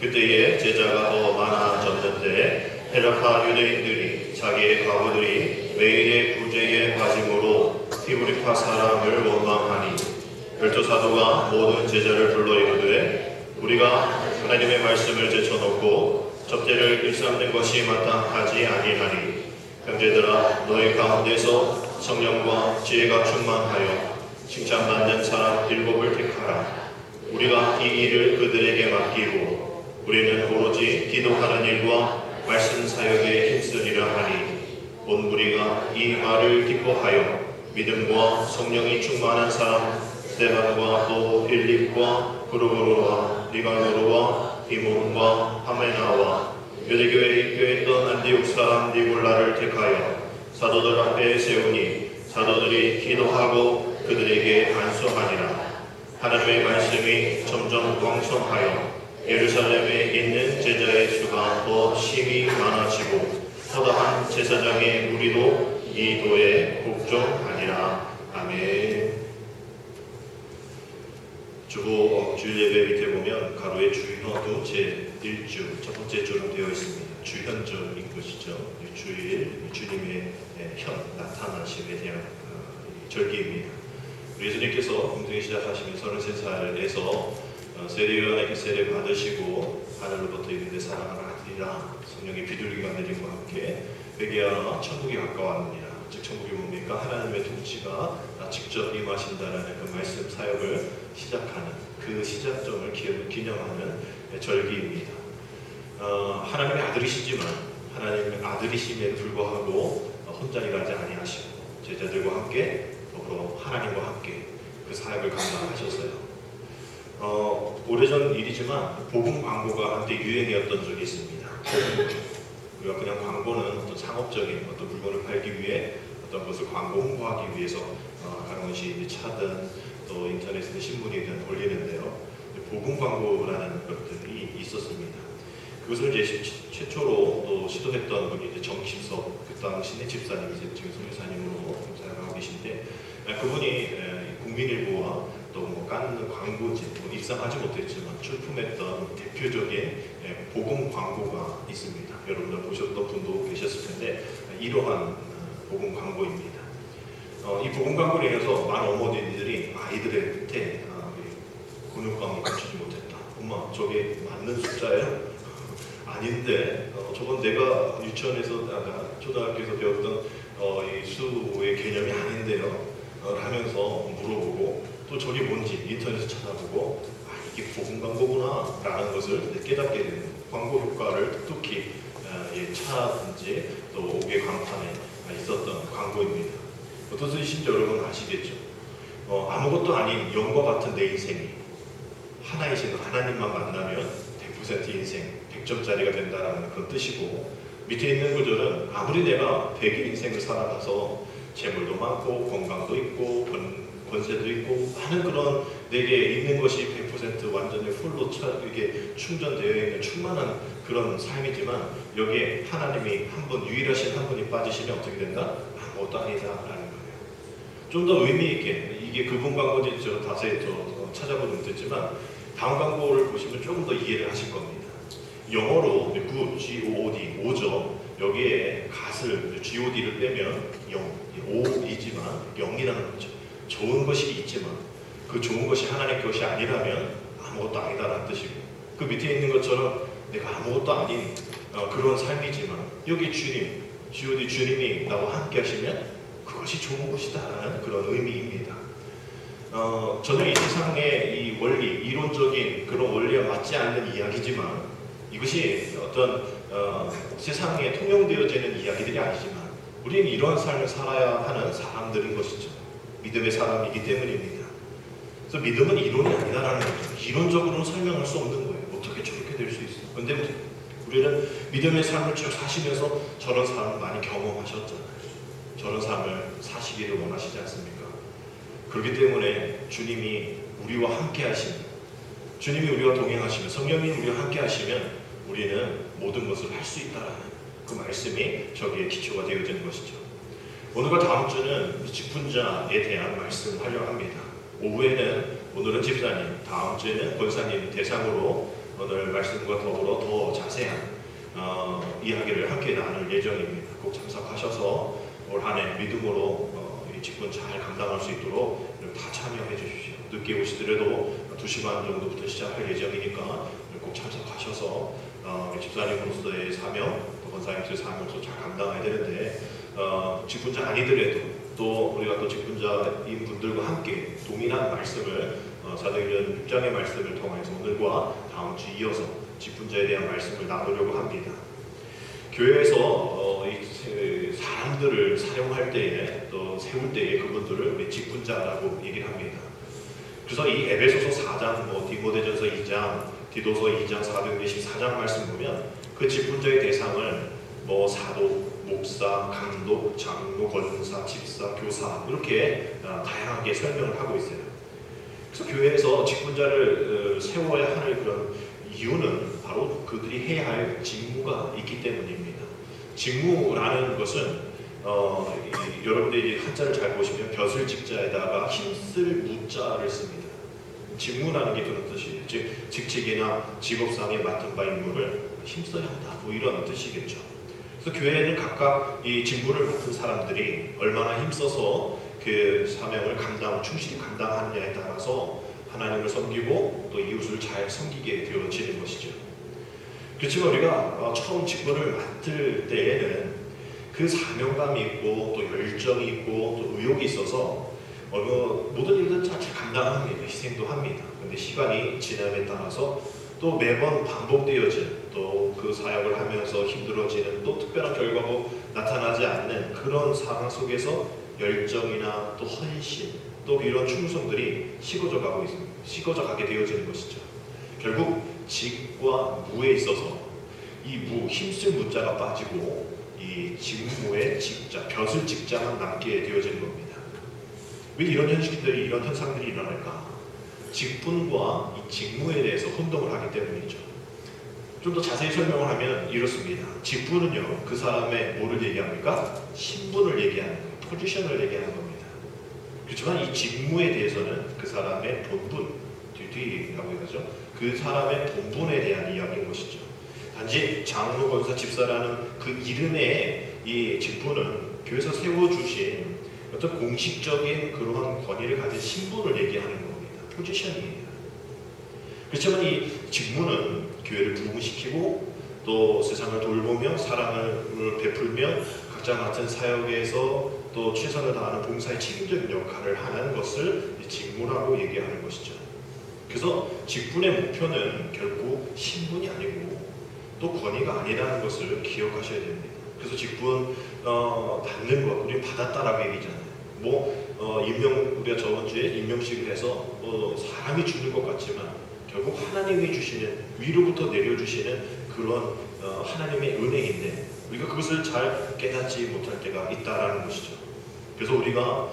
그때에 제자가 더 많아졌는데 헤라파 유대인들이 자기의 과부들이 매일의 구제에 빠짐으로 티브리파 사람을 원망하니 별도 사도가 모든 제자를 불러 이르되 우리가 하나님의 말씀을 제쳐놓고 접대를 일삼는 것이 마땅하지 아니하니 형제들아 너희 가운데서 성령과 지혜가 충만하여 칭찬받는 사람 7을 택하라. 우리가 이 일을 그들에게 맡기고 우리는 오로지 기도하는 일과 말씀 사역에 힘쓰리라 하니 온 무리가 이 말을 기뻐하여 믿음과 성령이 충만한 사람 스데반과 또 빌립과 브루고로와 니가노로와 디몬과 하메나와 유대교회에 입교했던 안디옥 사람 니골라를 택하여 사도들 앞에 세우니 사도들이 기도하고 그들에게 안수하니라. 하나님의 말씀이 점점 왕성하여 예루살렘에 있는 제자의 수가 더 심히 많아지고 허다한 제사장의 무리도 이 도에 복종하니라. 아멘. 주보 주일 예배 밑에 보면 가로에 주현도 제1주 첫 번째 주로 되어 있습니다. 주현절인 것이죠. 주일 주님의 현 나타나심에 대한 절기입니다. 우리 예수님께서 공생에 시작하시면 33살에서 세례요한에게 세례 받으시고 하늘로부터 이르되 사랑하는 아들이라 성령의 비둘기가 내림과 함께 회개하라 천국이 가까웠느니라. 즉 천국이 뭡니까? 하나님의 통치가 직접 임하신다라는 그 말씀 사역을 시작하는 그 시작점을 기념하는 절기입니다. 하나님의 아들이시지만 하나님의 아들이심에 불구하고 혼자 일하지 아니하시고 제자들과 함께 더불어 하나님과 함께 그 사역을 감당하셨어요. 오래전 일이지만 복음 광고가 한때 유행이었던 적이 있습니다. 우리가 그냥 광고는 어떤 상업적인 어떤 물건을 팔기 위해 어떤 것을 광고 홍보하기 위해서 한 것이 차든 또 인터넷이든 신문이든 올리는데요. 복음 광고라는 것들이 있었습니다. 그것을 이제 최초로 또 시도했던 분이 이제 정신석 그 당시의 집사님 이제 지금 성교사님으로 사용하고 계신데 그분이 국민일보와 또 깐 광고지 입상하지 못했지만 출품했던 대표적인 복음 광고가 있습니다. 여러분들 보셨던 분도 계셨을 텐데 이러한 복음 광고입니다. 이 복음 광고를 인해서 많은 어머니들이 아이들한테 곤욕감을 감추지 못했다. 엄마 저게 맞는 숫자예요? 아닌데 저건 내가 유치원에서 초등학교에서 배웠던 이 수의 개념이 아닌데요. 하면서 물어보고 또 저게 뭔지 인터넷에서 찾아보고 이게 복음 광고구나 라는 것을 깨닫게 되는 광고 효과를 톡톡히 차든지 또 옥의 간판에 있었던 광고입니다. 어떤 뜻인지 여러분 아시겠죠? 아무것도 아닌 영과 같은 내 인생이 하나이신 하나님만 만나면 100% 인생 100점짜리가 된다는 그런 뜻이고 밑에 있는 구절은 아무리 내가 100일 인생을 살아가서 재물도 많고 건강도 있고 권세도 있고 많은 그런 내게 있는 것이 100% 완전히 풀로 이게 충전되어 있는 충만한 그런 삶이지만 여기에 하나님이 한 분 유일하신 한 분이 빠지시면 어떻게 된다? 아무것도 아니다라는 거예요. 좀 더 의미 있게 이게 그분 광고인지 제가 자세히 찾아보지 못했지만 다음 광고를 보시면 조금 더 이해를 하실 겁니다. 영어로 good, G-O-O-D, 오죠. 여기에 갓을 G-O-D를 빼면 0, O이지만 0이라는 거죠. 좋은 것이 있지만 그 좋은 것이 하나님의 것이 아니라면 아무것도 아니다라는 뜻이고 그 밑에 있는 것처럼 내가 아무것도 아닌 그런 삶이지만 여기 주님, G-O-D 주님이 나와 함께 하시면 그것이 좋은 것이다라는 그런 의미입니다. 저는 이 세상의 이 원리, 이론적인 그런 원리와 맞지 않는 이야기지만 이것이 어떤 세상에 통용되어지는 이야기들이 아니지만 우리는 이러한 삶을 살아야 하는 사람들인 것이죠. 믿음의 사람이기 때문입니다. 그래서 믿음은 이론이 아니다라는 거죠. 이론적으로는 설명할 수 없는 거예요. 어떻게 저렇게 될 수 있어? 그런데 우리는 믿음의 삶을 쭉 사시면서 저런 사람을 많이 경험하셨잖아요. 저런 삶을 사시기를 원하시지 않습니까? 그렇기 때문에 주님이 우리와 함께 하시면 주님이 우리와 동행하시면 성령이 우리와 함께 하시면 우리는 모든 것을 할 수 있다라는 그 말씀이 저기에 기초가 되어지는 것이죠. 오늘과 다음 주는 직분자에 대한 말씀을 하려고 합니다. 오후에는 오늘은 집사님, 다음 주에는 권사님 대상으로 오늘 말씀과 더불어 더 자세한 이야기를 함께 나눌 예정입니다. 꼭 참석하셔서 올 한 해 믿음으로 이 직분 잘 감당할 수 있도록 다 참여해 주십시오. 늦게 오시더라도 2시간 정도부터 시작할 예정이니까 꼭 참석하셔서 집사님으로서의 사명, 또 권사님으로서의 사명도 잘 감당해야 되는데 직분자 아니더라도 또 우리가 또 직분자인 분들과 함께 동일한 말씀을 사도행전 6장의 말씀을 통해서 오늘과 다음 주 이어서 직분자에 대한 말씀을 나누려고 합니다. 교회에서 이 사람들을 사용할 때에 또 세울 때에 그분들을 우리 직분자라고 얘기를 합니다. 그래서 이 에베소서 4장, 디모데전서 2장, 디도서 2장, 사도행전 14장 말씀 보면 그 직분자의 대상을 사도, 목사, 감독, 장로, 권사, 집사, 교사 이렇게 다양하게 설명을 하고 있어요. 그래서 교회에서 직분자를 세워야 하는 그런 이유는 바로 그들이 해야 할 직무가 있기 때문입니다. 직무라는 것은 여러분들이 한자를 잘 보시면 벼슬 직자에다가 힘쓸 무자를 씁니다. 직무라는 게 그런 뜻이에요. 즉 직책이나 직업상에 맡은 바 임무를 힘써야 한다. 이런 뜻이겠죠. 그래서 교회는 각각 이 직무를 맡은 사람들이 얼마나 힘써서 그 사명을 충실히 감당하느냐에 따라서 하나님을 섬기고 또 이웃을 잘 섬기게 되어지는 것이죠. 그렇지만 우리가 처음 직분을 맡을 때에는 그 사명감이 있고 또 열정이 있고 또 의욕이 있어서 모든 일들 잘 감당합니다. 희생도 합니다. 그런데 시간이 지남에 따라서 또 매번 반복되어지는 또 그 사역을 하면서 힘들어지는 또 특별한 결과가 나타나지 않는 그런 상황 속에서 열정이나 또 헌신 또 이런 충성들이 식어져 가게 되어지는 것이죠. 결국 직과 무에 있어서 이 힘쓸 무자가 빠지고 이 직무의 직자, 벼슬 직자만 남게 되어지는 겁니다. 왜 이런 현상들이 일어날까? 직분과 이 직무에 대해서 혼동을 하기 때문이죠. 좀 더 자세히 설명을 하면 이렇습니다. 직분은요, 그 사람의 뭐를 얘기합니까? 신분을 얘기하는 거예요. 포지션을 얘기하는 겁니다. 그렇지만 이 직무에 대해서는 그 사람의 본분, 듀티라고 해가죠. 그 사람의 본분에 대한 이야기인 것이죠. 단지 장로, 권사, 집사라는 그 이름의 이 직분은 교회에서 세워주신 어떤 공식적인 그러한 권위를 가진 신분을 얘기하는 겁니다. 포지션이에요. 그렇지만 이 직무는 교회를 부흥시키고 또 세상을 돌보며 사랑을 베풀며 각자 맡은 사역에서 또 최선을 다하는 봉사의 책임적인 역할을 하는 것을 직무라고 얘기하는 것이죠. 그래서 직분의 목표는 결코 신분이 아니고 또 권위가 아니라는 것을 기억하셔야 됩니다. 그래서 직분 받는 것, 우리 받았다라고 얘기잖아요. 우리가 저번 주에 임명식을 해서 사람이 주는 것 같지만 결국 하나님이 주시는, 위로부터 내려주시는 그런 하나님의 은혜인데 우리가 그것을 잘 깨닫지 못할 때가 있다라는 것이죠. 그래서 우리가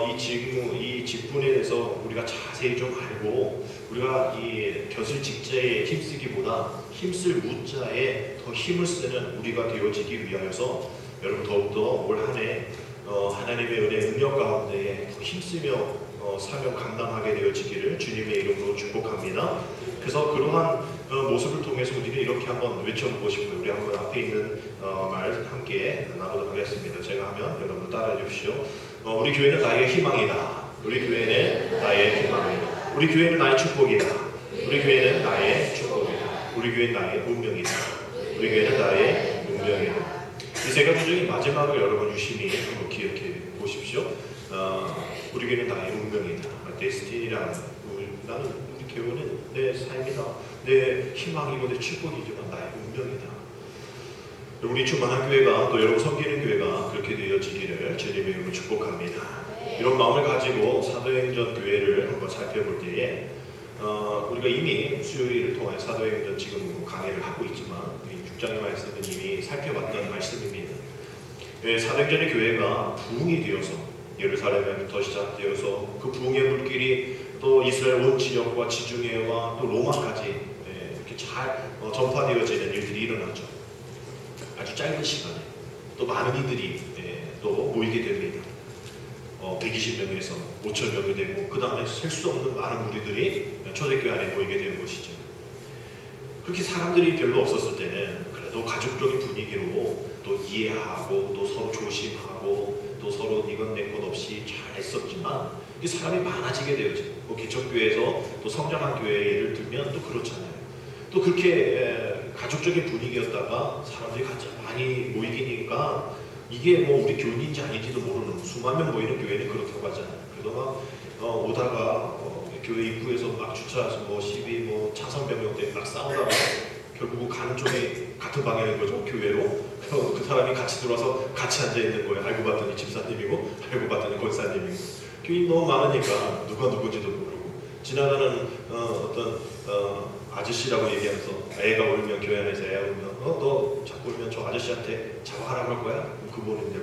이 직분에 대해서 우리가 자세히 좀 알고 우리가 이 벼슬 직자에 힘쓰기보다 힘쓸 무자에 더 힘을 쓰는 우리가 되어지기 위하여서 여러분 더욱더 올 한 해 하나님의 은혜 능력 가운데에 더 힘쓰며 사명 감당하게 되어지기를 주님의 이름으로 축복합니다. 그래서 그러한 모습을 통해서 우리는 이렇게 한번 외쳐보고 싶어요. 우리 한번 앞에 있는 말 함께 나누도록 하겠습니다. 제가 하면 여러분 따라해 주십시오. 우리 교회는 나의 희망이다. 우리 교회는 나의 희망이다. 우리 교회는 나의 축복이다. 우리 교회는 나의 축복이다. 우리 교회는 나의 운명이다. 우리 교회는 나의 운명이다. 이 세 가지 중에 마지막을 여러분 유심히 한번 기억해 보십시오. 우리 교회는 나의 운명이다. 데스티니라는 나는 우리 교회는 내 삶이다. 내 희망이고 내 축복이지만 나의 운명이다. 우리 충만한 교회가 또 여러분 섬기는 교회가 그렇게 되어지기를 주님의 이름으로 축복합니다. 이런 마음을 가지고 사도행전 교회를 한번 살펴볼 때에 우리가 이미 수요일을 통해 사도행전 지금 강의를 하고 있지만 6장의 말씀은 이미 살펴봤던 말씀입니다. 사도행전의 교회가 부흥이 되어서 예루살렘에부터 시작되어서 그 부흥의 물길이 또 이스라엘 온 지역과 지중해와 또 로마까지 이렇게 잘 전파되어지는 일들이 일어났죠. 아주 짧은 시간에 또 많은 이들이 또 모이게 됩니다. 120명에서 5,000명이 되고 그 다음에 셀 수 없는 많은 무리들이 초대교회 안에 모이게 되는 것이죠. 그렇게 사람들이 별로 없었을 때는 그래도 가족적인 분위기로 또 이해하고 또 서로 조심하고 또 서로 이건 내 것 없이 잘 했었지만 이 사람이 많아지게 되어져. 뭐 개척교회에서 또 성장한 교회 예를 들면 또 그렇잖아요. 또 그렇게 가족적인 분위기였다가 사람들이 같이 많이 모이기니까 이게 뭐 우리 교인인지 아닌지도 모르는 수만 명 모이는 교회는 그렇다고 하잖아요. 그래도 막 오다가 교회 입구에서 막 주차해서 뭐 시비 뭐 차선 변경 때문에 막 싸우다가 결국 가는 쪽이 같은 방향인 거죠. 교회로. 그 사람이 같이 들어와서 같이 앉아 있는 거예요. 알고 봤더니 집사님이고 알고 봤더니 권사님이고. 교인 너무 많으니까 누가 누군지도 모르고 지나가는 어떤 아저씨라고 얘기하면서 애가 울면 교회 안에서 애가 울면 너 자꾸 울면 저 아저씨한테 자화하라고 할 거야? 그분인데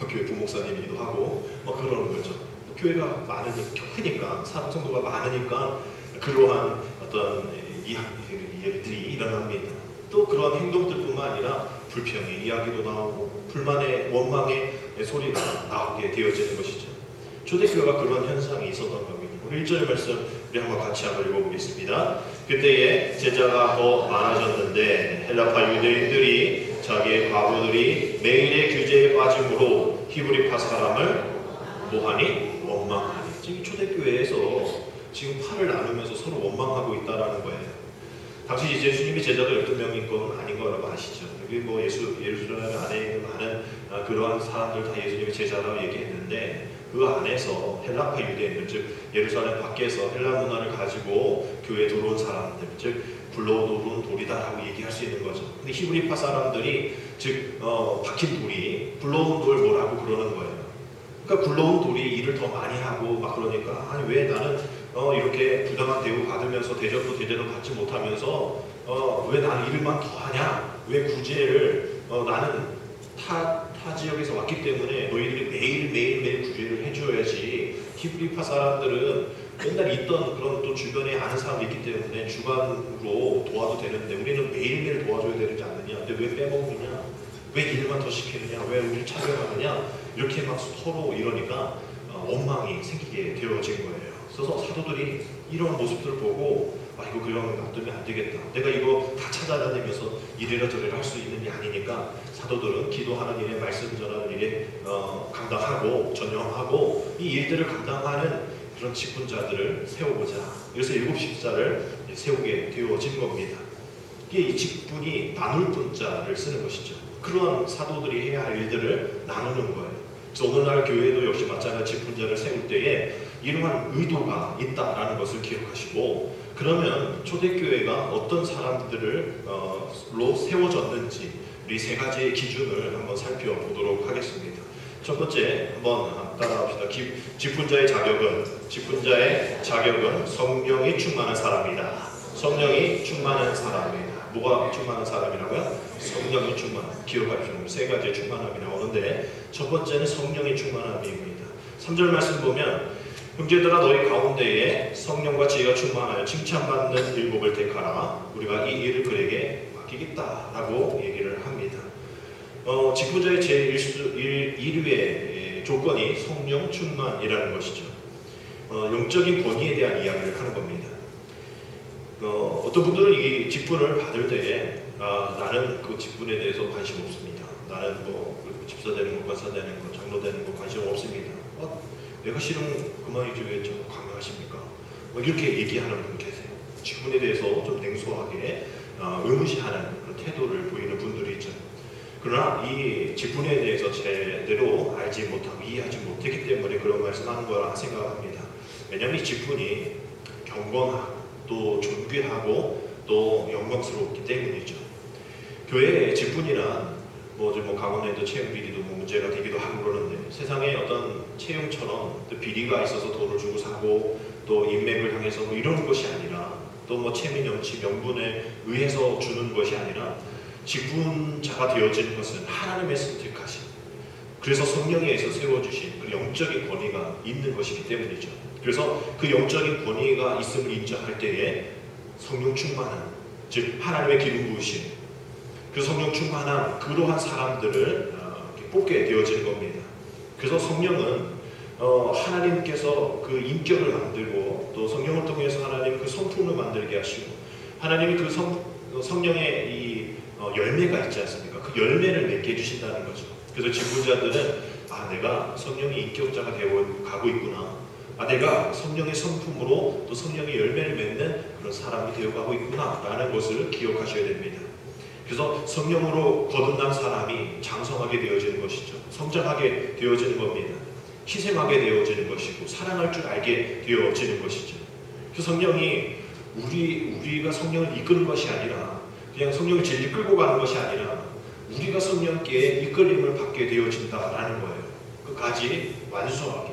교회 부목사님이기도 하고 막 그러는 거죠. 교회가 많으니까 크니까 사람 성도가 많으니까 그러한 어떤 이야기들이 일어납니다. 또 그러한 행동들뿐만 아니라 불평의 이야기도 나오고 불만의 원망의 소리가 나오게 되어지는 것이죠. 초대교회가 그런 현상이 있었던 겁니다. 우리 1절 말씀 우리 한번 같이 한번 읽어보겠습니다. 그때에 제자가 더 많아졌는데 헬라파 유대인들이 자기의 과부들이 매일의 규제에 빠짐으로 히브리파 사람을 뭐하니? 원망하니. 지금 초대교회에서 지금 팔을 나누면서 서로 원망하고 있다라는 거예요. 당시 예수님이 제자도 12명인 건 아닌 거라고 아시죠? 여기 뭐 예루살렘 안에 있는 많은 그러한 사람들 다 예수님의 제자라고 얘기했는데 그 안에서 헬라파 유대인들, 즉 예루살렘 밖에서 헬라 문화를 가지고 교회에 들어온 사람들, 즉 굴러들어온 돌이다라고 얘기할 수 있는 거죠. 근데 히브리파 사람들이 즉 박힌 돌이 굴러온 돌 뭐라고 그러는 거예요. 그러니까 굴러온 돌이 일을 더 많이 하고 막 그러니까 아니 왜 나는 이렇게 부당한 대우 받으면서 대접도 제대로 받지 못하면서 왜 나는 일만 더 하냐? 왜 구제를 나는 타 지역에서 왔기 때문에 너희들이 매일 구제를 해줘야지. 히브리파 사람들은 맨날 있던 그런 또 주변에 아는 사람이 있기 때문에 주관으로 도와도 되는데 우리는 매일매일 도와줘야 되지 않느냐? 근데 왜 빼먹느냐? 왜 일만 더 시키느냐? 왜 우리를 차별하느냐? 이렇게 막 서로 이러니까 원망이 생기게 되어진 거예요. 그래서 사도들이 이런 모습들을 보고 이거 그냥 놔두면 안 되겠다. 내가 이거 다 찾아다니면서 이래라 저래라 할 수 있는 게 아니니까 사도들은 기도하는 일에 말씀 전하는 일에 감당하고 전념하고 이 일들을 감당하는 그런 직분자들을 세워보자. 그래서 7십자를 세우게 되어진 겁니다. 이게 이 직분이 나눌 분자를 쓰는 것이죠. 그러한 사도들이 해야 할 일들을 나누는 거예요. 그래서 오늘날 교회도 역시 마찬가지 직분자를 세울 때에 이러한 의도가 있다라는 것을 기억하시고 그러면 초대교회가 어떤 사람들로 세워졌는지 우리 세 가지의 기준을 한번 살펴보도록 하겠습니다. 첫 번째 한번 따라합시다. 직분자의 자격은 성령이 충만한 사람이다. 성령이 충만한 사람이다. 뭐가 충만한 사람이라고요? 성령이 충만함. 기억하십시오. 세 가지의 충만함이 나오는데 첫 번째는 성령의 충만함입니다. 3절 말씀 보면 형제들아 너희 가운데에 성령과 지혜가 충만하여 칭찬받는 일곱을 택하라. 우리가 이 일을 그에게 맡기겠다라고 얘기를 합니다. 직분자의 제1위의 조건이 성령 충만이라는 것이죠. 영적인 권위에 대한 이야기를 하는 겁니다. 어떤 분들은 이 직분을 받을 때에 나는 그 직분에 대해서 관심 없습니다. 나는 뭐 집사 되는 거, 권사 되는 거, 장로 되는 거 관심 없습니다. 내가 싫으면 그만이지 왜 자꾸 강요하십니까? 이렇게 얘기하는 분 계세요. 직분에 대해서 좀 냉소하게 의무시하는 그런 태도를 보이는 분들이 있죠. 그러나 이 직분에 대해서 제대로 알지 못하고 이해하지 못했기 때문에 그런 말씀하는 거라 생각합니다. 왜냐하면 이 직분이 경건하고 또 존귀하고 또 영광스럽기 때문이죠. 교회의 직분이란 뭐 강원에도 채용 비리도 문제가 되기도 하고 그러는데 세상에 어떤 채용처럼 또 비리가 있어서 돈을 주고 사고 또 인맥을 향해서 뭐 이런 것이 아니라 또 뭐 체민 영치 명분에 의해서 주는 것이 아니라 직분자가 되어지는 것은 하나님의 선택하신 그래서 성령에 의해서 세워주신 그 영적인 권위가 있는 것이기 때문이죠. 그래서 그 영적인 권위가 있음을 인정할 때에 성령 충만한 즉 하나님의 기름 부으심 그 성령 충만한 그러한 사람들을 뽑게 되어지는 겁니다. 그래서 성령은 하나님께서 그 인격을 만들고 또 성령을 통해서 하나님 그 성품을 만들게 하시고 하나님이 그 성령의 이 열매가 있지 않습니까? 그 열매를 맺게 해주신다는 거죠. 그래서 직분자들은 내가 성령의 인격자가 되어 가고 있구나. 내가 성령의 성품으로 또 성령의 열매를 맺는 그런 사람이 되어가고 있구나 라는 것을 기억하셔야 됩니다. 그래서 성령으로 거듭난 사람이 장성하게 되어지는 것이죠. 성장하게 되어지는 겁니다. 희생하게 되어지는 것이고 사랑할 줄 알게 되어지는 것이죠. 그 성령이 우리가 성령을 이끄는 것이 아니라 그냥 성령을 진리 끌고 가는 것이 아니라 우리가 성령께 이끌림을 받게 되어진다라는 거예요. 끝까지 완수하게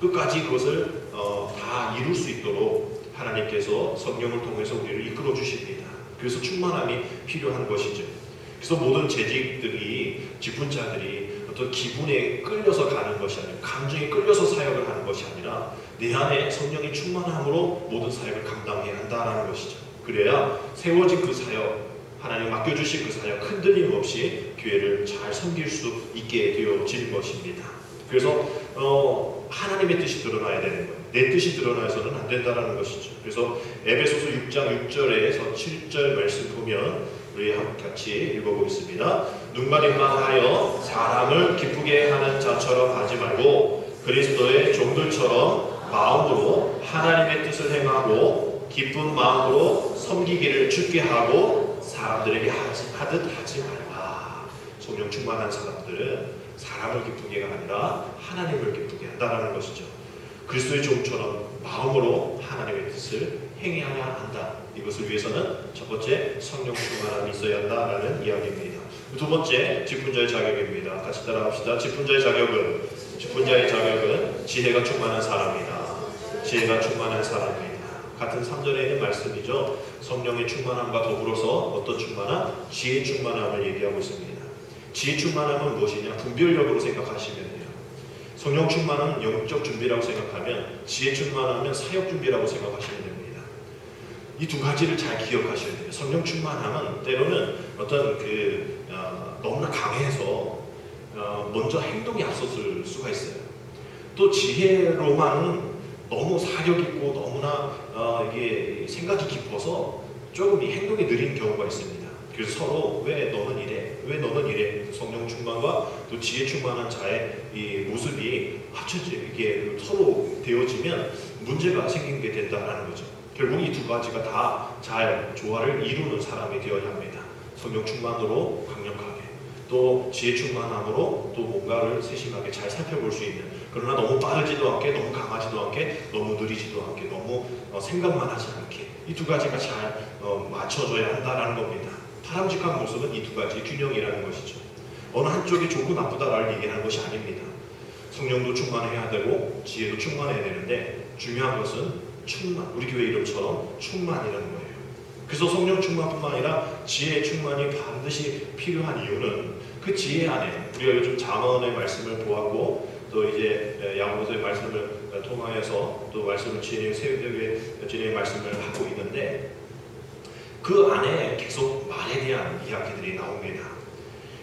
끝까지 그것을 다 이룰 수 있도록 하나님께서 성령을 통해서 우리를 이끌어 주십니다. 그래서 충만함이 필요한 것이죠. 그래서 모든 재직들이 직분자들이 어떤 기분에 끌려서 가는 것이 아니라 감정에 끌려서 사역을 하는 것이 아니라 내 안에 성령의 충만함으로 모든 사역을 감당해야 한다는 것이죠. 그래야 세워진 그 사역, 하나님 맡겨주신 그 사역 흔들림 없이 교회를 잘 섬길 수 있게 되어지는 것입니다. 그래서 하나님의 뜻이 드러나야 되는 거예요. 내 뜻이 드러나서는 안 된다는 것이죠. 그래서 에베소서 6장 6절에서 7절 말씀 보면 우리 같이 읽어보겠습니다. 눈가림만 하여 사람을 기쁘게 하는 자처럼 하지 말고 그리스도의 종들처럼 마음으로 하나님의 뜻을 행하고 기쁜 마음으로 섬기기를 주께 하고 사람들에게 하듯 하지 말라. 성령 충만한 사람들은 사람을 기쁘게가 아니라 하나님을 기쁘게 한다는 것이죠. 그리스도의 종처럼 마음으로 하나님의 뜻을 행해야 한다. 이것을 위해서는 첫 번째 성령 충만함이 있어야 한다라는 이야기입니다. 두 번째 직분자의 자격입니다. 같이 따라합시다. 직분자의 자격은 지혜가 충만한 사람이다. 지혜가 충만한 사람입니다. 같은 3절에 있는 말씀이죠. 성령의 충만함과 더불어서 어떤 충만함? 지혜 충만함을 얘기하고 있습니다. 지혜 충만함은 무엇이냐? 분별력으로 생각하시면 돼요. 성령 충만함은 영적 준비라고 생각하면 지혜 충만함은 사역 준비라고 생각하시면 됩니다. 이 두 가지를 잘 기억하셔야 돼요. 성령 충만함은 때로는 어떤 너무나 강해서 먼저 행동이 앞섰을 수가 있어요. 또 지혜로만은 너무 사력 있고 너무나 이게 생각이 깊어서 조금 이 행동이 느린 경우가 있습니다. 그래서 서로 왜 너는 이래? 왜 너는 이래? 성령 충만과 또 지혜 충만한 자의 이 모습이 이게 서로 되어지면 문제가 생기게 된다는 거죠. 결국 이 두 가지가 다 잘 조화를 이루는 사람이 되어야 합니다. 성령 충만으로 강력하게, 또 지혜 충만함으로 또 뭔가를 세심하게 잘 살펴볼 수 있는, 그러나 너무 빠르지도 않게, 너무 강하지도 않게, 너무 느리지도 않게, 너무 생각만 하지 않게, 이 두 가지가 잘 맞춰져야 한다는 겁니다. 바람직한 모습은 이 두 가지 균형이라는 것이죠. 어느 한쪽이 좋고 나쁘다라는 얘기하는 것이 아닙니다. 성령도 충만해야 되고 지혜도 충만해야 되는데 중요한 것은 충만, 우리 교회 이름처럼 충만이라는 거예요. 그래서 성령 충만뿐만 아니라 지혜의 충만이 반드시 필요한 이유는 그 지혜 안에, 우리가 요즘 잠언의 말씀을 보았고 또 이제 야고보서의 말씀을 통하여서 또 말씀을 진행 말씀을 하고 있는데 그 안에 계속 말에 대한 이야기들이 나옵니다.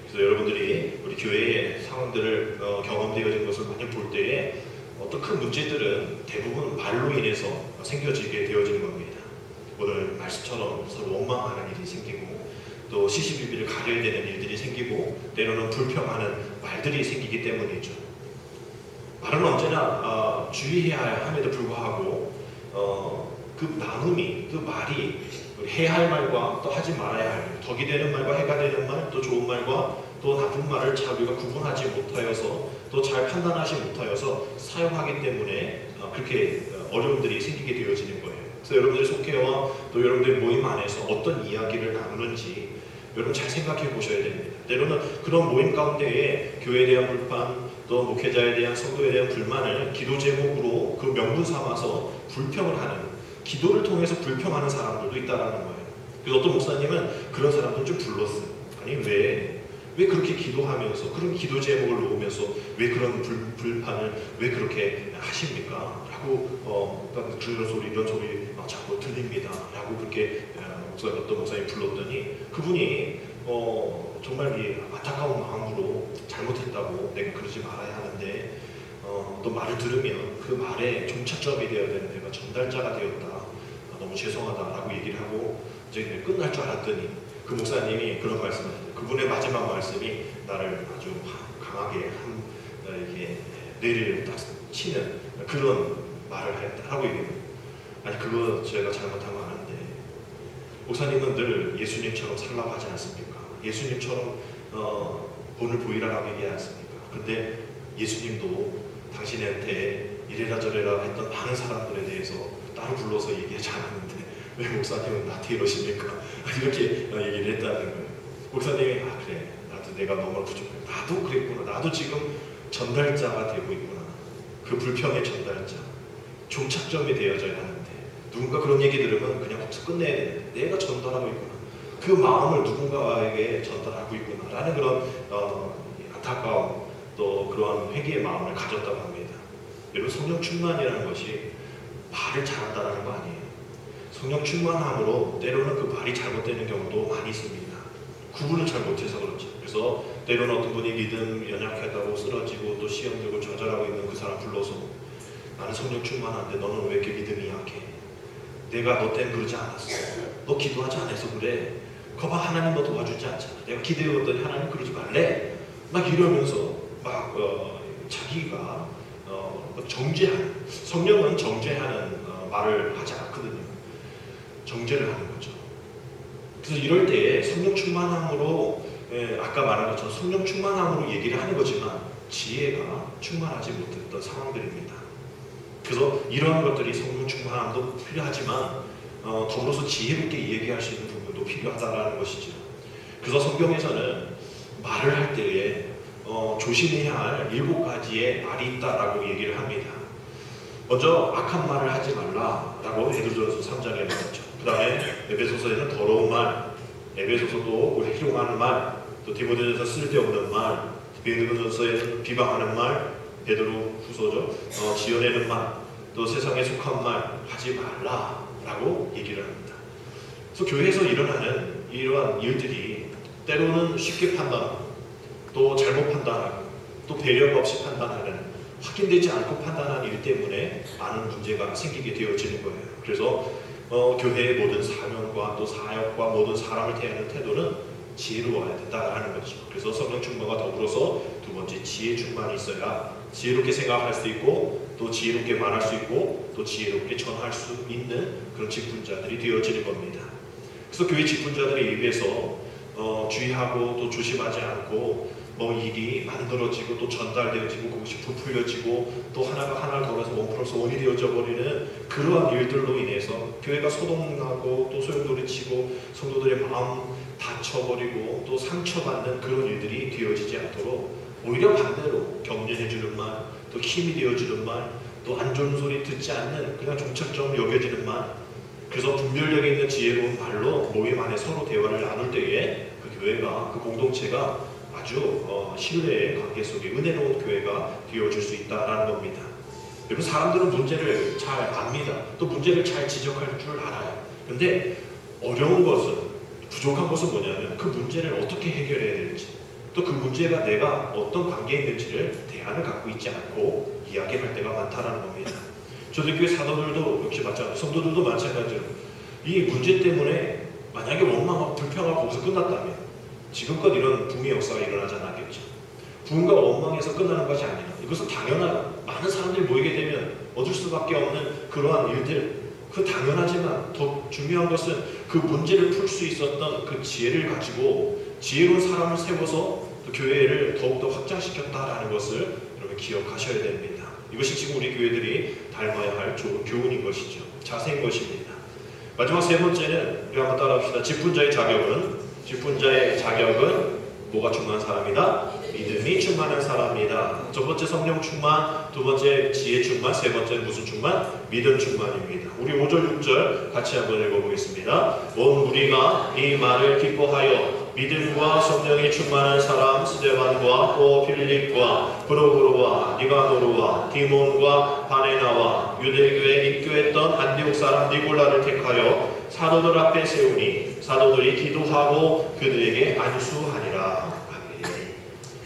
그래서 여러분들이 우리 교회의 상황들을 경험되어진 것을 많이 볼 때에 어떤 큰 문제들은 대부분 말로 인해서 생겨지게 되어지는 겁니다. 오늘 말씀처럼 서로 원망하는 일이 생기고 또 시시비비를 가려야 되는 일들이 생기고 때로는 불평하는 말들이 생기기 때문이죠. 말은 언제나 주의해야 함에도 불구하고 그 나눔이, 그 말이 해야 할 말과 또 하지 말아야 할 말, 덕이 되는 말과 해가 되는 말, 또 좋은 말과 또 나쁜 말을 잘 우리가 구분하지 못하여서 또 잘 판단하지 못하여서 사용하기 때문에 그렇게 어려움들이 생기게 되어지는 거예요. 그래서 여러분들의 속회와 또 여러분들의 모임 안에서 어떤 이야기를 나누는지 여러분 잘 생각해 보셔야 됩니다. 때로는 그런 모임 가운데에 교회에 대한 불판, 또 목회자에 대한, 성도에 대한 불만을 기도 제목으로 그 명분 삼아서 불평을 하는, 기도를 통해서 불평하는 사람들도 있다는 거예요. 그래서 어떤 목사님은 그런 사람들 좀 불렀어요. 아니 왜 그렇게 기도하면서 그런 기도 제목을 놓으면서 왜 그런 불판을 왜 그렇게 하십니까? 라고 그런 소리 이런 소리 자꾸 들립니다. 라고 그렇게 어떤 목사님이 불렀더니 그분이 정말 이 안타까운 마음으로 잘못했다고, 내가 그러지 말아야 하는데 또 말을 들으면 그 말에 종착점이 되어야 되는 내가 전달자가 되었다, 너무 죄송하다라고 얘기를 하고 이제 끝날 줄 알았더니 그 목사님이 그런 말씀을 하셨어요. 그분의 마지막 말씀이 나를 아주 강하게 이렇게 내리를 딱 치는 그런 말을 했다라고 얘기해요. 아니 그거 제가 잘못하면 아는데 목사님은 늘 예수님처럼 살라고 하지 않습니까? 예수님처럼 본을 보이라고 얘기하지 않습니까? 근데 예수님도 당신한테 이래라 저래라 했던 많은 사람들에 대해서 따로 불러서 얘기하지 않았는데 왜 목사님은 나한테 이러십니까? 이렇게 얘기를 했다는 거예요. 목사님이 그래 나도 내가 너무 부족해. 나도 그랬구나. 나도 지금 전달자가 되고 있구나. 그 불평의 전달자. 종착점이 되어져야 하는데 누군가 그런 얘기 들으면 그냥 거기서 끝내야 되는데 내가 전달하고 있구나. 그 마음을 누군가에게 전달하고 있구나 라는 그런 안타까움 또 그러한 회개의 마음을 가졌다고 합니다. 여러분 성령 충만이라는 것이 말을 잘한다는 거 아니에요. 성령 충만함으로 때로는 그 말이 잘못되는 경우도 많이 있습니다. 구분을 잘 못해서 그렇죠. 그래서 때로는 어떤 분이 믿음 연약하다고 쓰러지고 또 시험 들고 좌절하고 있는 그 사람 불러서 나는 성령 충만한데 너는 왜 이렇게 믿음이 약해? 내가 너 때문에 그러지 않았어. 너 기도하지 않아서 그래. 거봐 하나님 너 도와주지 않잖아. 내가 기도해왔더니 하나님 그러지 말래. 막 이러면서 막 자기가 정죄하는 성령은 정죄하는 말을 하지 않거든요. 정죄를 하는 거죠. 그래서 이럴 때 성령 충만함으로 아까 말한 것처럼 성령 충만함으로 얘기를 하는 거지만 지혜가 충만하지 못했던 상황들입니다. 그래서 이러한 것들이 성령 충만함도 필요하지만 더불어서 지혜롭게 얘기할 수 있는 부분도 필요하다는 것이죠. 그래서 성경에서는 말을 할 때에 조심해야 할 7가지의 말이 있다라고 얘기를 합니다. 먼저 악한 말을 하지 말라라고 베드로전서 3장에 말했죠. 그 다음에 에베소서에는 더러운 말, 에베소서도 회룡하는 말, 또 디모데전서 쓸데없는 말, 베드로전서에는 비방하는 말, 베드로 후서죠. 지어내는 말, 또 세상에 속한 말 하지 말라라고 얘기를 합니다. 그래서 교회에서 일어나는 이러한 일들이 때로는 쉽게 판단하고 또 잘못 판단하고 또 배려가 없이 판단하는 확인되지 않고 판단하는 일 때문에 많은 문제가 생기게 되어지는 거예요. 그래서 교회의 모든 사명과 또 사역과 모든 사람을 대하는 태도는 지혜로워야 된다라는 거죠. 그래서 성령 충만과 더불어서 두 번째 지혜 충만이 있어야 지혜롭게 생각할 수 있고 또 지혜롭게 말할 수 있고 또 지혜롭게 전할 수 있는 그런 직분자들이 되어지는 겁니다. 그래서 교회 직분자들의 입에서 주의하고 또 조심하지 않고 일이 만들어지고 또 전달되어지고 그것이 부풀려지고 또 하나가 하나를 더해서 원 플러스 원이 되어져 버리는 그러한 일들로 인해서 교회가 소동나고 또 소용돌이치고 성도들의 마음 다쳐버리고 또 상처받는 그런 일들이 되어지지 않도록 오히려 반대로 격려해주는 말, 또 힘이 되어주는 말, 또 안 좋은 소리 듣지 않는 그냥 종착점 여겨지는 말, 그래서 분별력 있는 지혜로운 말로 모임 안에 서로 대화를 나눌 때에 그 교회가 그 공동체가 아주 신뢰의 관계 속에 은혜로운 교회가 되어줄 수 있다는 겁니다. 여러분 사람들은 문제를 잘 압니다. 또 문제를 잘 지적할 줄 알아요. 그런데 어려운 것은 부족한 것은 뭐냐면 그 문제를 어떻게 해결해야 될지 또 그 문제가 내가 어떤 관계에 있는지를 대안을 갖고 있지 않고 이야기할 때가 많다는 겁니다. 초대교회 사도들도 역시 마찬가지로 성도들도 마찬가지로 이 문제 때문에 만약에 원망하고 불평하고 거기서 끝났다면 지금껏 이런 붕의 역사가 일어나지 않았겠죠. 붕과 원망에서 끝나는 것이 아니라 이것은 당연한 많은 사람들이 모이게 되면 얻을 수밖에 없는 그러한 일들 그 당연하지만 더 중요한 것은 그 문제를 풀 수 있었던 그 지혜를 가지고 지혜로운 사람을 세워서 또 교회를 더욱더 확장시켰다라는 것을 여러분 기억하셔야 됩니다. 이것이 지금 우리 교회들이 닮아야 할 좋은 교훈인 것이죠. 자세인 것입니다. 마지막 세 번째는 우리 한번 따라합시다. 직분자의 자격은 뭐가 충만한 사람이다? 믿음이 충만한 사람이다. 첫 번째 성령 충만, 두 번째 지혜 충만, 세 번째 무슨 충만? 믿음 충만입니다. 우리 5절 6절 같이 한번 읽어보겠습니다. 온 우리가 이 말을 기뻐하여 믿음과 성령이 충만한 사람 스데반과 또 필립과 브로그로와 니가노르와 디몬과 바네나와 유대교에 입교했던 안디옥 사람 니골라를 택하여 사도들 앞에 세우니 사도들이 기도하고 그들에게 안수하니라.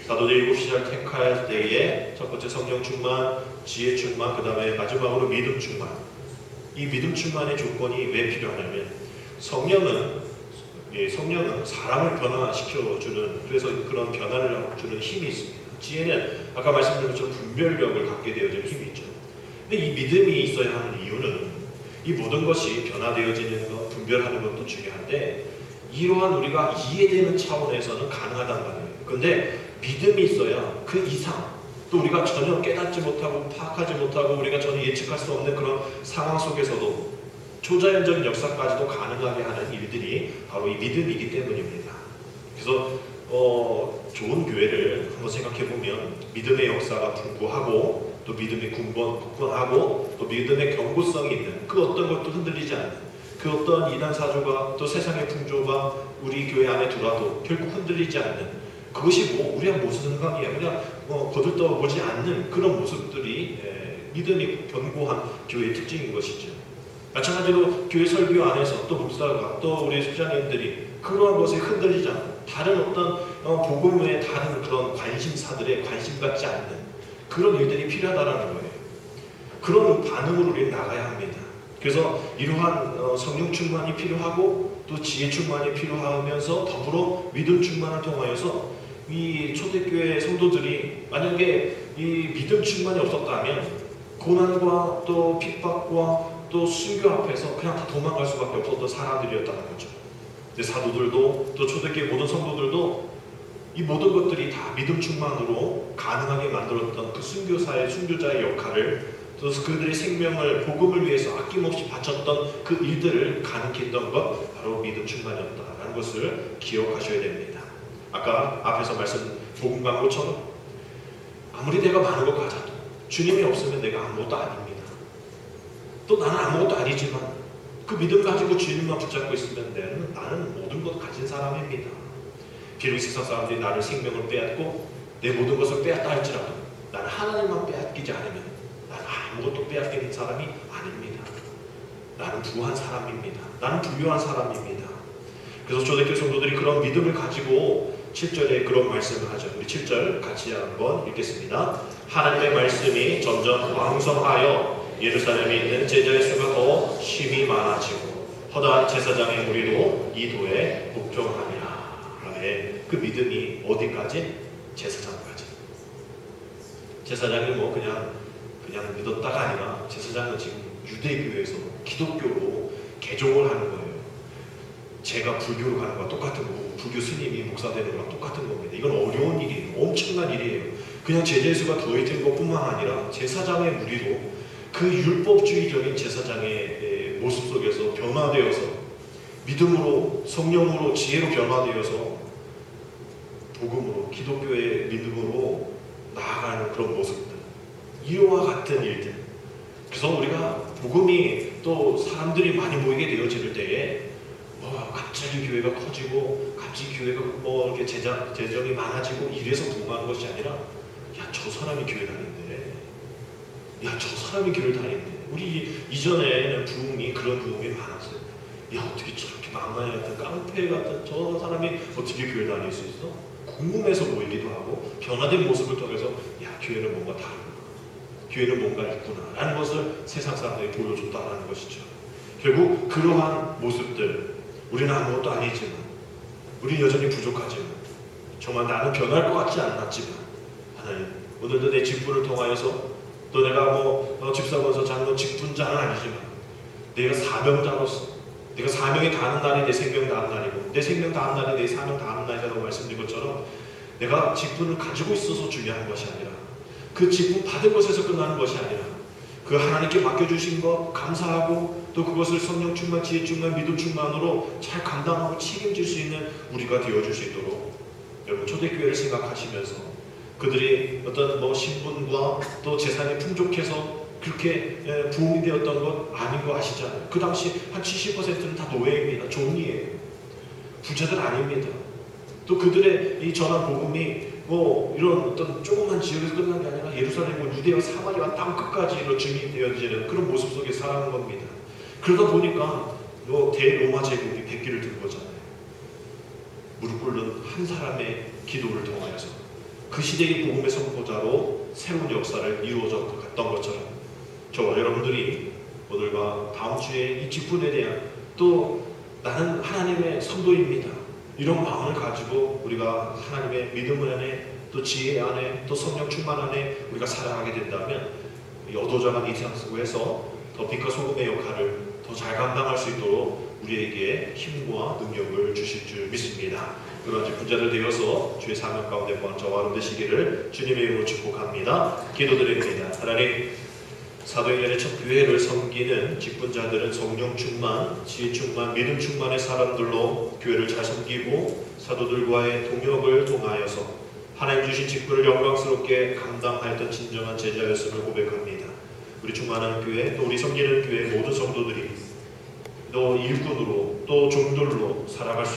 사도들 7시절 택할 때에 첫 번째 성령 충만, 지혜 충만, 그 다음에 마지막으로 믿음 충만. 이 믿음 충만의 조건이 왜 필요하냐면 성령은 사람을 변화시켜주는, 그래서 그런 변화를 주는 힘이 있습니다. 지혜는 아까 말씀드린 것처럼 분별력을 갖게 되어지는 힘이 있죠. 근데 이 믿음이 있어야 하는 이유는 이 모든 것이 변화되어지는 것, 분별하는 것도 중요한데 이러한 우리가 이해되는 차원에서는 가능하단 말이에요. 그런데 믿음이 있어야 그 이상, 또 우리가 전혀 깨닫지 못하고 파악하지 못하고 우리가 전혀 예측할 수 없는 그런 상황 속에서도 초자연적인 역사까지도 가능하게 하는 일들이 바로 이 믿음이기 때문입니다. 그래서 좋은 교회를 한번 생각해 보면 믿음의 역사가 풍부하고 또 믿음이 굳건하고 또 믿음의 견고성이 있는 그 어떤 것도 흔들리지 않는 그 어떤 이단 사조가 또 세상의 풍조가 우리 교회 안에 들어와도 결국 흔들리지 않는, 그것이 우리랑 무슨 상관이야, 그냥 거들떠보지 않는 그런 모습들이 믿음이 견고한 교회의 특징인 것이죠. 마찬가지로 교회 설교 안에서 또 목사가 또 우리 수장님들이 그러한 것에 흔들리지 않고 다른 어떤 복음의 다른 그런 관심사들에 관심 갖지 않는 그런 일들이 필요하다라는 거예요. 그런 반응으로 우리는 나가야 합니다. 그래서 이러한 성령 충만이 필요하고 또 지혜 충만이 필요하면서 더불어 믿음 충만을 통하여서 이 초대교회 성도들이 만약에 이 믿음 충만이 없었다면 고난과 또 핍박과 또 순교 앞에서 그냥 다 도망갈 수밖에 없었던 사람들이었다는 거죠. 근데 사도들도 또 초대교회 모든 성도들도 이 모든 것들이 다 믿음 충만으로 가능하게 만들었던 그 순교자의 역할을, 또 그들의 생명을 복음을 위해서 아낌없이 바쳤던 그 일들을 가능케 했던 것, 바로 믿음 충만이었다라는 것을 기억하셔야 됩니다. 아까 앞에서 말씀 복음 광고처럼 아무리 내가 많은 것 가져도 주님이 없으면 내가 아무것도 아닙니다. 또 나는 아무것도 아니지만 그 믿음 가지고 주님만 붙잡고 있으면 나는 모든 것 가진 사람입니다. 비록 세상 사람들이 나를 생명을 빼앗고 내 모든 것을 빼앗다 할지라도 나는 하나님만 빼앗기지 않으면 나는 아무것도 빼앗기는 사람이 아닙니다. 나는 부한 사람입니다. 나는 부유한 사람입니다. 그래서 초대교회 성도들이 그런 믿음을 가지고 7절에 그런 말씀을 하죠. 우리 7절 같이 한번 읽겠습니다. 하나님의 말씀이 점점 왕성하여 예루살렘에 있는 제자의 수가 더 심히 많아지고 허다한 제사장의 무리도 이 도에 복종하니라. 아멘. 그 믿음이 어디까지? 제사장까지. 제사장이 그냥 믿었다가 아니라 제사장은 지금 유대교에서 기독교로 개종을 하는 거예요. 제가 불교로 가는 거와 똑같은 거고 불교 스님이 목사 되는 거랑 똑같은 겁니다. 이건 어려운 일이에요. 엄청난 일이에요. 그냥 제자의 수가 더해진 것뿐만 아니라 제사장의 무리로 그 율법주의적인 제사장의 모습 속에서 변화되어서 믿음으로 성령으로 지혜로 변화되어서 복음으로 기독교의 믿음으로 나아가는 그런 모습들, 이와 같은 일들. 그래서 우리가 복음이 또 사람들이 많이 모이게 되어질 때에 갑자기 교회가 커지고 갑자기 교회가 이렇게 재정이 많아지고 이래서 부흥하는 것이 아니라 저 사람이 교회 다니는데 저 사람이 교회 다니는데 우리 이전에는 그런 부흥이 많았어요. 어떻게 저렇게 망나니 같은 깡패 같은 저 사람이 어떻게 교회 다닐 수 있어? 궁금해서 모이기도 하고 변화된 모습을 통해서 교회는 뭔가 다르구나, 교회는 뭔가 있구나 라는 것을 세상 사람들이 보여줬다라는 것이죠. 결국 그러한 모습들, 우리는 아무것도 아니지만 우리는 여전히 부족하지만 정말 나는 변할 것 같지 않았지만 하나님 오늘도 내 직분을 통하여서 또 내가 집사원서 장로 직분자는 아니지만 내가 사명자로서 내가 사명이 닿는 날이 내 생명 닿는 날이고 내 생명 닿는 날이 내 사명 닿는 날이라고 말씀드린 것처럼 내가 직분을 가지고 있어서 중요한 것이 아니라 그 직분 받은 것에서 끝나는 것이 아니라 그 하나님께 맡겨주신 것 감사하고 또 그것을 성령 충만, 지혜 충만, 믿음 충만으로 잘 감당하고 책임질 수 있는 우리가 되어줄 수 있도록 여러분 초대교회를 생각하시면서 그들이 어떤 신분과 또 재산이 풍족해서 그렇게 부흥이 되었던 것 아닌 거 아시잖아요. 그 당시 한 70%는 다 노예입니다. 종이에요. 부자들 아닙니다. 또 그들의 이 전한 복음이 이런 어떤 조그만 지역에서 끝난 게 아니라 예루살렘, 유대와 사마리아 땅 끝까지로 증인되어지는 그런 모습 속에 살아가는 겁니다. 그러다 보니까 대로마 제국이 백기를 든 거잖아요. 무릎 꿇는 한 사람의 기도를 통하여서 그 시대의 복음의 선포자로 새로운 역사를 이루어졌던 것처럼 저와 여러분들이 오늘과 다음 주에 이 직분에 대한 또 나는 하나님의 성도입니다. 이런 마음을 가지고 우리가 하나님의 믿음 안에 또 지혜 안에 또 성령 충만 안에 우리가 살아가게 된다면 여도자간 이 세상 속에서 더 빛과 소금의 역할을 더 잘 감당할 수 있도록 우리에게 힘과 능력을 주실 줄 믿습니다. 그런 분자들 되어서 주의 사명 가운데 저와 여러분 되시기를 주님의 이름으로 축복합니다. 기도드립니다. 하나님, 사도행전의 첫 교회를 섬기는 직분자들은 성령 충만, 지혜 충만, 믿음 충만의 사람들로 교회를 잘 섬기고 사도들과의 동역을 통하여서 하나님 주신 직분을 영광스럽게 감당하였던 진정한 제자였음을 고백합니다. 우리 충만한 교회, 또 우리 섬기는 교회 모든 성도들이 또 일꾼으로 또 종들로 살아갈 수